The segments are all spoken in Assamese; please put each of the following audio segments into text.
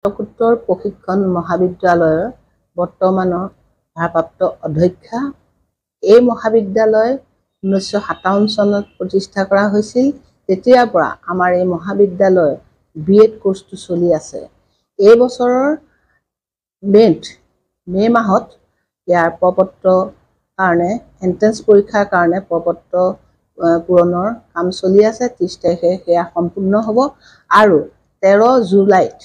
স্নাতকোত্তৰ প্ৰশিক্ষণ মহাবিদ্যালয়ৰ বৰ্তমানৰ ভাৰপ্ৰাপ্ত অধ্যক্ষা। এই মহাবিদ্যালয় 1957 চনত প্ৰতিষ্ঠা কৰা হৈছিল। তেতিয়াৰ পৰা আমাৰ এই মহাবিদ্যালয়ৰ BEd কোৰ্চটো চলি আছে। এই বছৰৰ মে মাহত ইয়াৰ প্ৰপত্ৰ কাৰণে এন্ট্ৰেন্স পৰীক্ষাৰ কাৰণে প্ৰপত্ৰ পূৰণৰ কাম চলি আছে। 30 তাৰিখে সেয়া সম্পূৰ্ণ হ'ব আৰু 13 জুলাইত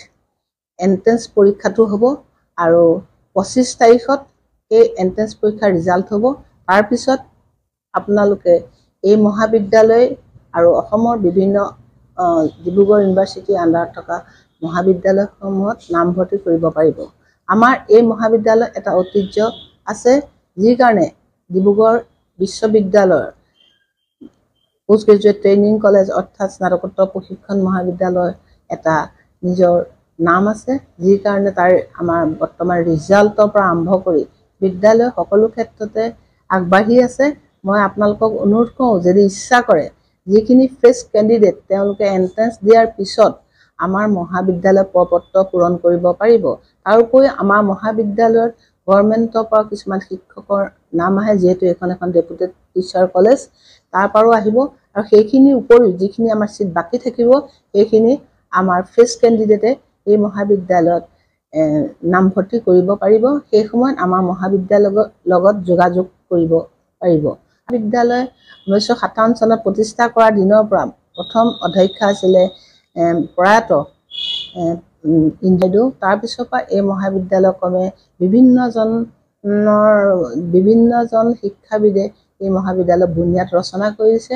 এন্ট্ৰেন্স পৰীক্ষাটো হ'ব আৰু 25 তাৰিখত এই এন্ট্ৰেন্স পৰীক্ষাৰ ৰিজাল্ট হ'ব। তাৰ পিছত আপোনালোকে এই মহাবিদ্যালয় আৰু অসমৰ বিভিন্ন ডিব্ৰুগড় ইউনিভাৰ্চিটিৰ আণ্ডাৰত থকা মহাবিদ্যালয়সমূহত নামভৰ্তি কৰিব পাৰিব। আমাৰ এই মহাবিদ্যালয়ত এটা ঐতিহ্য আছে, যি কাৰণে ডিব্ৰুগড় বিশ্ববিদ্যালয়ৰ পোষ্ট গ্ৰেজুৱেট ট্ৰেইনিং কলেজ অৰ্থাৎ স্নাতকোত্তৰ প্ৰশিক্ষণ মহাবিদ্যালয়ৰ এটা নিজৰ নাম আছে, যি কাৰণে তাৰ আমাৰ বৰ্তমান ৰিজাল্টৰ পৰা আৰম্ভ কৰি বিদ্যালয় সকলো ক্ষেত্ৰতে আগবাঢ়ি আছে। মই আপোনালোকক অনুৰোধ কৰোঁ, যদি ইচ্ছা কৰে যিখিনি ফ্ৰেছ কেণ্ডিডেট তেওঁলোকে এণ্ট্ৰেন্স দিয়াৰ পিছত আমাৰ মহাবিদ্যালয়ৰ প্ৰপত্ৰ পূৰণ কৰিব পাৰিব। তাৰোপৰি আমাৰ মহাবিদ্যালয়ত গভৰ্ণমেণ্টৰ পৰা কিছুমান শিক্ষকৰ নাম আহে, যিহেতু এখন ডেপুটেড টিচাৰ কলেজ, তাৰ পৰাও আহিব আৰু সেইখিনিৰ উপৰিও যিখিনি আমাৰ চিট বাকী থাকিব সেইখিনি আমাৰ ফ্ৰেছ কেণ্ডিডেটে এই মহাবিদ্যালয়ত নামভৰ্তি কৰিব পাৰিব। সেই সময়ত আমাৰ মহাবিদ্যালয়ৰ লগত যোগাযোগ কৰিব পাৰিব। মহাবিদ্যালয় 1957 চনত প্ৰতিষ্ঠা কৰাৰ দিনৰ পৰা প্ৰথম অধ্যক্ষা আছিলে প্ৰয়াত ইঞ্জিনিয়াৰ। তাৰপিছৰ পৰা এই মহাবিদ্যালয়ক্ৰমে বিভিন্নজন শিক্ষাবিদে এই মহাবিদ্যালয়ৰ বুনিয়াদ ৰচনা কৰিছে।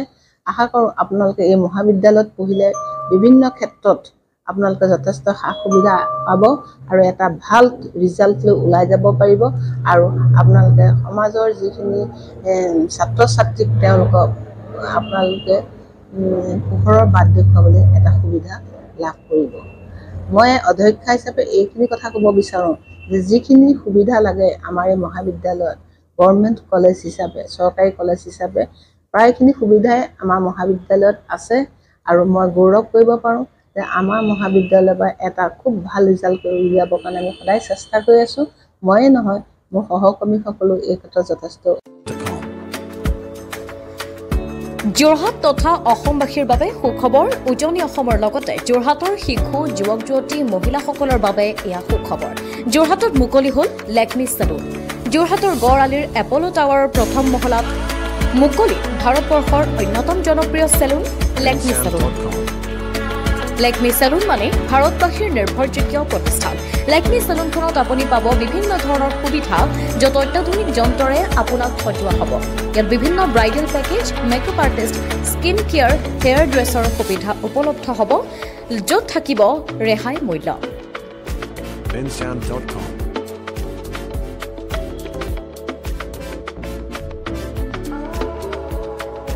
আশা কৰোঁ আপোনালোকে এই মহাবিদ্যালয়ত পঢ়িলে বিভিন্ন ক্ষেত্ৰত আপোনালোকে যথেষ্ট সা সুবিধা পাব আৰু এটা ভাল ৰিজাল্ট লৈ ওলাই যাব পাৰিব আৰু আপোনালোকে সমাজৰ যিখিনি ছাত্ৰ ছাত্ৰীক তেওঁলোকক আপোনালোকে পোহৰৰ বাট দেখুৱাবলৈ এটা সুবিধা লাভ কৰিব। মই অধ্যক্ষা হিচাপে এইখিনি কথা ক'ব বিচাৰোঁ যে যিখিনি সুবিধা লাগে আমাৰ এই মহাবিদ্যালয়ত গভৰ্ণমেণ্ট কলেজ হিচাপে, চৰকাৰী কলেজ হিচাপে প্ৰায়খিনি সুবিধাই আমাৰ মহাবিদ্যালয়ত আছে আৰু মই গৌৰৱ কৰিব পাৰোঁ যে আমাৰ মহাবিদ্যালয়ৰ পৰা এটা খুব ভাল ৰিজাল্ট কৰি উলিয়াবৰ কাৰণে আমি সদায় চেষ্টা কৰি আছোঁ। ময়ে নহয়, মোৰ সহকৰ্মীসকলেও এই ক্ষেত্ৰত যথেষ্ট। যোৰহাট তথা অসমবাসীৰ বাবে সুখবৰ। উজনি অসমৰ লগতে যোৰহাটৰ শিশু, যুৱক যুৱতী, মহিলাসকলৰ বাবে এয়া সুখবৰ। যোৰহাটত মুকলি হ'ল লেকমি চেলুন। যোৰহাটৰ গড় আলিৰ এপল' টাৱাৰৰ প্ৰথম মহলাত মুকলি ভাৰতবৰ্ষৰ অন্যতম জনপ্ৰিয় salon Lakme salon. Lakme salon মানে ভাৰতবাসীৰ নিৰ্ভৰযোগ্য প্ৰতিষ্ঠান। লেকমি চেলুনখনত আপুনি পাব বিভিন্ন ধৰণৰ সুবিধা, য'ত অত্যাধুনিক যন্ত্ৰৰে আপোনাক সজোৱা হ'ব। ইয়াত বিভিন্ন bridal package, makeup artist, skin care, hairdresser সুবিধা উপলব্ধ হ'ব, য'ত থাকিব ৰেহাই মূল্য।